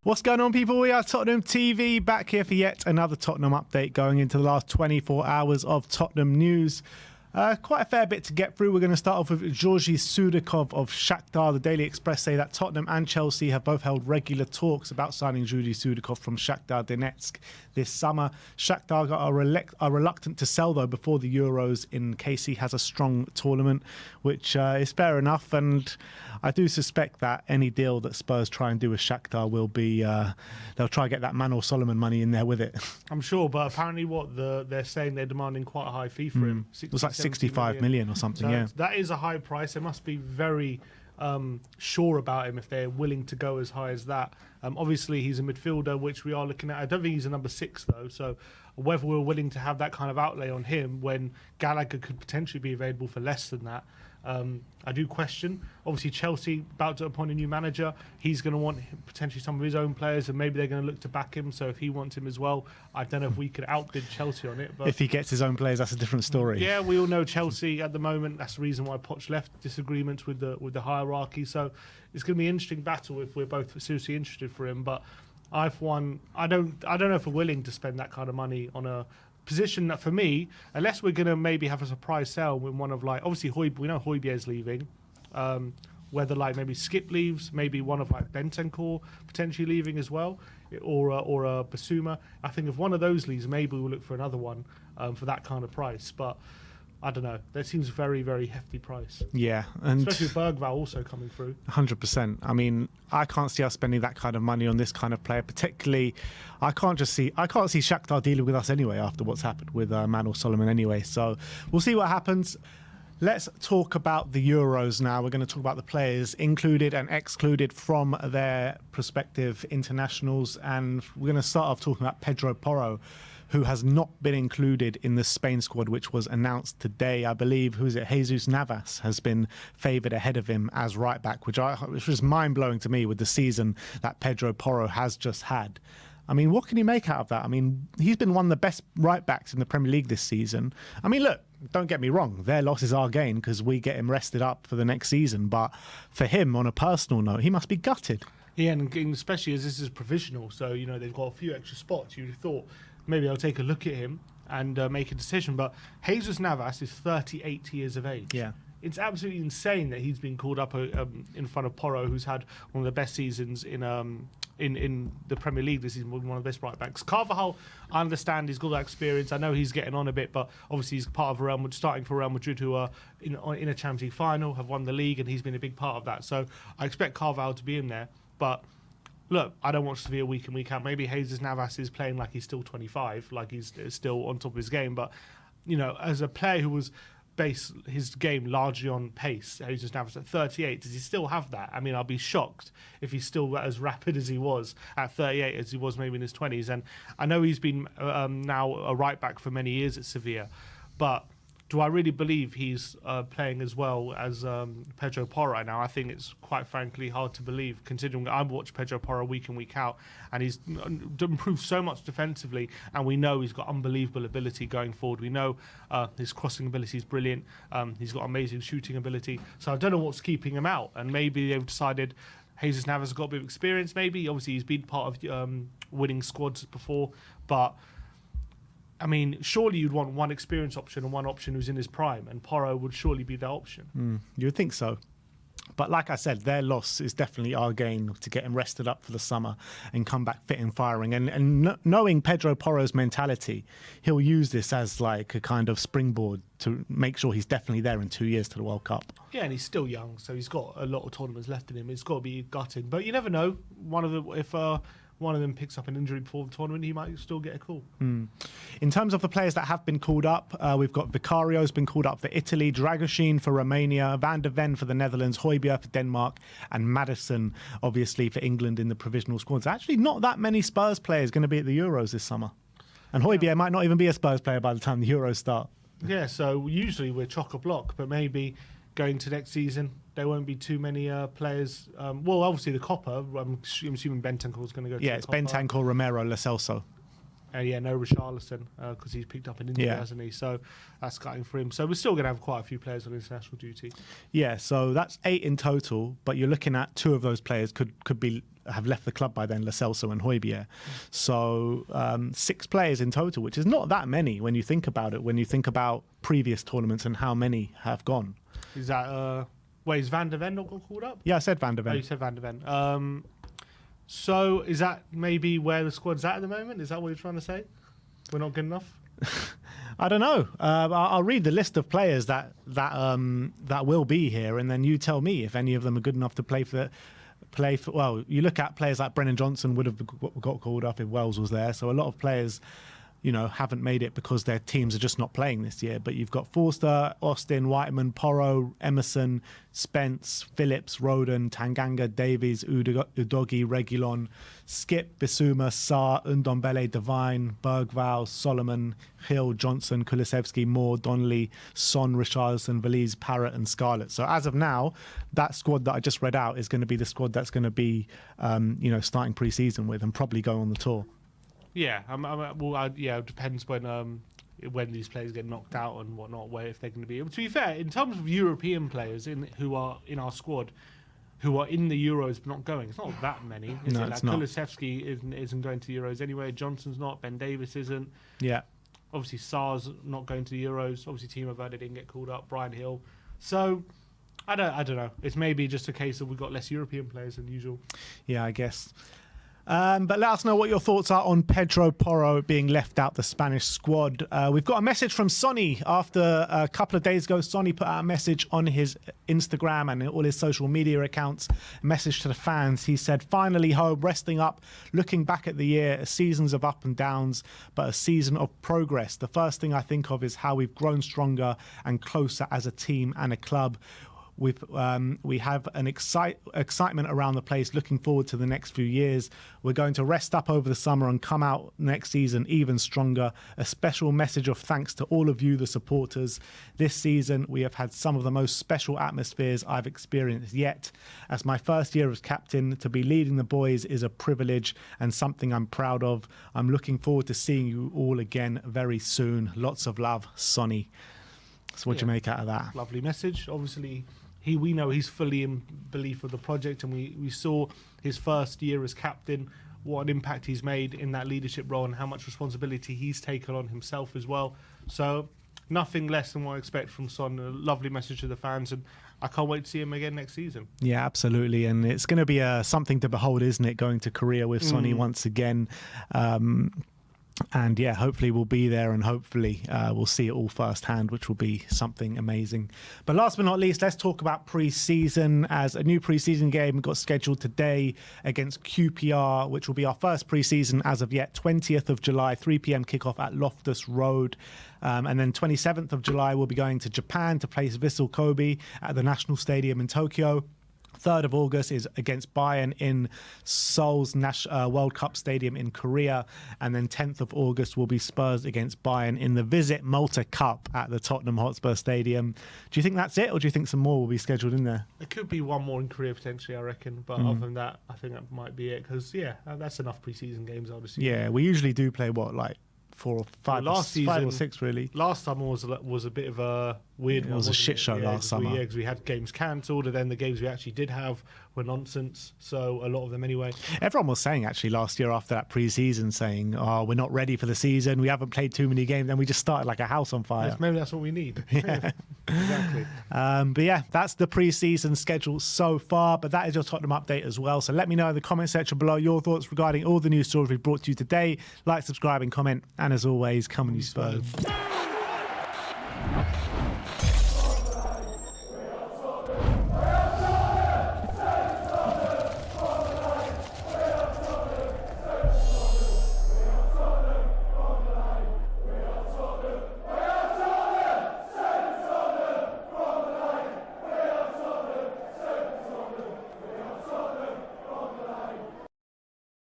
What's going on, people? We are Tottenham TV, back here for yet another Tottenham update going into the last 24 hours of Tottenham news. Quite a fair bit to get through. We're going to start off with Georgi Sudakov of Shakhtar. The Daily Express say that Tottenham and Chelsea have both held regular talks about signing Georgi Sudakov from Shakhtar Donetsk this summer. Shakhtar are reluctant to sell, though, before the Euros in case he has a strong tournament, which is fair enough. And I do suspect that any deal that Spurs try and do with Shakhtar will be, they'll try and get that Manor Solomon money in there with it. I'm sure, but apparently they're saying they're demanding quite a high fee for him. It was like 65 million or something, so yeah. That is a high price. They must be very sure about him if they're willing to go as high as that. Obviously, he's a midfielder, which we are looking at. I don't think he's a number 6, though, so whether we're willing to have that kind of outlay on him when Gallagher could potentially be available for less than that, I do question. Obviously, Chelsea about to appoint a new manager. He's going to want potentially some of his own players, and maybe they're going to look to back him. So if he wants him as well, I don't know if we could outbid Chelsea on it. But if he gets his own players, that's a different story. Yeah, we all know Chelsea at the moment. That's the reason why Poch left. Disagreements with the hierarchy. So it's going to be an interesting battle if we're both seriously interested for him. But I don't know if we're willing to spend that kind of money on a position that, for me, unless we're going to maybe have a surprise sale with one of, like, obviously we know Højbjerg's leaving, whether like maybe Skip leaves, maybe one of like Bentancur potentially leaving as well, or Basuma. I think if one of those leaves, maybe we'll look for another one for that kind of price. But I don't know. That seems a very, very hefty price. Yeah, and especially with Bergvall also coming through. 100%. I mean, I can't see us spending that kind of money on this kind of player. Particularly, I can't see Shakhtar dealing with us anyway after what's happened with Manor Solomon anyway. So we'll see what happens. Let's talk about the Euros now. We're going to talk about the players included and excluded from their prospective internationals, and we're going to start off talking about Pedro Porro, who has not been included in the Spain squad, which was announced today. I believe, Jesus Navas has been favoured ahead of him as right back, which was mind-blowing to me with the season that Pedro Porro has just had. I mean, what can you make out of that? I mean, he's been one of the best right backs in the Premier League this season. I mean, look, don't get me wrong, their loss is our gain because we get him rested up for the next season. But for him, on a personal note, he must be gutted. Yeah, and especially as this is provisional, so, you know, they've got a few extra spots. You'd have thought maybe I'll take a look at him and make a decision. But Jesus Navas is 38 years of age. Yeah. It's absolutely insane that he's been called up in front of Porro, who's had one of the best seasons in the Premier League this season, one of the best right backs. Carvajal, I understand he's got that experience. I know he's getting on a bit, but obviously he's part of starting for Real Madrid, who are in a Champions League final, have won the league, and he's been a big part of that. So I expect Carvajal to be in there. But look, I don't watch Sevilla week in, week out. Maybe Jesus Navas is playing like he's still 25, like he's still on top of his game. But, you know, as a player who was based his game largely on pace, Jesus Navas at 38, does he still have that? I mean, I'll be shocked if he's still as rapid as he was at 38 as he was maybe in his 20s. And I know he's been now a right back for many years at Sevilla, but do I really believe he's playing as well as Pedro Porro right now? I think it's quite frankly hard to believe, considering I watch Pedro Porro week in, week out, and he's improved so much defensively, and we know he's got unbelievable ability going forward. We know his crossing ability is brilliant. He's got amazing shooting ability. So I don't know what's keeping him out, and maybe they've decided Jesus Navas has got a bit of experience, maybe. Obviously, he's been part of winning squads before, but I mean, surely you'd want one experience option and one option who's in his prime, and Porro would surely be that option. You would think so. But like I said, their loss is definitely our gain to get him rested up for the summer and come back fit and firing. And knowing Pedro Porro's mentality, he'll use this as like a kind of springboard to make sure he's definitely there in 2 years to the World Cup. Yeah, and he's still young, so he's got a lot of tournaments left in him. It's got to be gutting. But you never know. If one of them picks up an injury before the tournament, he might still get a call. In terms of the players that have been called up, we've got Vicario's been called up for Italy, Dragoshin for Romania, Van der Ven for the Netherlands, Højbjerg for Denmark, and Maddison, obviously, for England in the provisional squads. Actually, not that many Spurs players going to be at the Euros this summer. And Højbjerg might not even be a Spurs player by the time the Euros start. Yeah, so usually we're chock-a-block, but maybe going to next season, there won't be too many players. Well, obviously the Copper, I'm assuming Bentancur is going to go to the Copper. Bentancur, Romero, Lo Celso. No Richarlison, because he's picked up an injury, hasn't he? So that's cutting for him. So we're still going to have quite a few players on international duty. Yeah, so that's 8 in total, but you're looking at 2 of those players could be have left the club by then, Lo Celso and Højbjerg. So 6 players in total, which is not that many when you think about it, when you think about previous tournaments and how many have gone. Is that, wait, is Van der Ven not got called up? Yeah, I said Van der Ven. Oh, you said Van der Ven. So is that maybe where the squad's at the moment? Is that what you're trying to say? We're not good enough? I don't know. I'll read the list of players that will be here, and then you tell me if any of them are good enough to play for. Well, you look at players like Brennan Johnson would have got called up if Wells was there. So a lot of players, haven't made it because their teams are just not playing this year. But you've got Forster, Austin, Whiteman, Porro, Emerson, Spence, Phillips, Roden, Tanganga, Davies, Udogi, Regulon, Skip, Bissouma, Sarr, Ndombele, Devine, Bergval, Solomon, Hill, Johnson, Kulusevski, Moore, Donnelly, Son, Richarlison, Valise, Parrott and Scarlett. So as of now, that squad that I just read out is going to be the squad that's going to be, starting pre-season with and probably go on the tour. Yeah, it depends when these players get knocked out and whatnot, where if they're going to be. To be fair, in terms of European players who are in our squad, who are in the Euros but not going, it's not that many. Is No, it? it's Like not. Kulusevski isn't going to the Euros anyway. Johnson's not. Ben Davis isn't. Yeah. Obviously, Sarr's not going to the Euros. Obviously, Timo Werner didn't get called up. Brian Hill. So I don't know. It's maybe just a case of we've got less European players than usual. Yeah, I guess. But let us know what your thoughts are on Pedro Porro being left out the Spanish squad. We've got a message from Sonny. After a couple of days ago, Sonny put out a message on his Instagram and all his social media accounts, a message to the fans. He said, finally home, resting up, looking back at the year, seasons of up and downs, but a season of progress. The first thing I think of is how we've grown stronger and closer as a team and a club. We have an excitement around the place, looking forward to the next few years. We're going to rest up over the summer and come out next season even stronger. A special message of thanks to all of you, the supporters. This season, we have had some of the most special atmospheres I've experienced yet. As my first year as captain, to be leading the boys is a privilege and something I'm proud of. I'm looking forward to seeing you all again very soon. Lots of love, Sonny. So what do you make out of that? Lovely message. Obviously, we know he's fully in belief of the project, and we saw his first year as captain, what an impact he's made in that leadership role and how much responsibility he's taken on himself as well. So nothing less than what I expect from Son. A lovely message to the fans, and I can't wait to see him again next season. Yeah, absolutely. And it's going to be something to behold, isn't it, going to Korea with Sonny once again. And yeah, hopefully we'll be there, and hopefully we'll see it all firsthand, which will be something amazing. But last but not least, let's talk about pre-season, as a new pre-season game got scheduled today against QPR, which will be our first pre-season as of yet. 20th of July, 3 p.m. kickoff at Loftus Road. And then 27th of July, we'll be going to Japan to place Vissel Kobe at the National Stadium in Tokyo. 3rd of August is against Bayern in Seoul's World Cup Stadium in Korea. And then 10th of August will be Spurs against Bayern in the Visit Malta Cup at the Tottenham Hotspur Stadium. Do you think that's it, or do you think some more will be scheduled in there? There could be one more in Korea potentially, I reckon. But other than that, I think that might be it. Because, that's enough pre-season games, I would assume. Yeah, we usually do play, 4 or 5, Well, season, 5 or 6 really. Last summer was a bit of a weird one. It was a shit show last summer. Yeah, because we had games cancelled, and then the games we actually did have were nonsense. So a lot of them anyway. Everyone was saying actually last year after that pre-season, saying, "Oh, we're not ready for the season. We haven't played too many games." Then we just started like a house on fire. Yes, maybe that's what we need. Yeah. Exactly. But yeah, that's the pre-season schedule so far. But that is your Tottenham update as well. So let me know in the comment section below your thoughts regarding all the news stories we brought to you today. Like, subscribe, and comment. And as always, come on, you Spurs.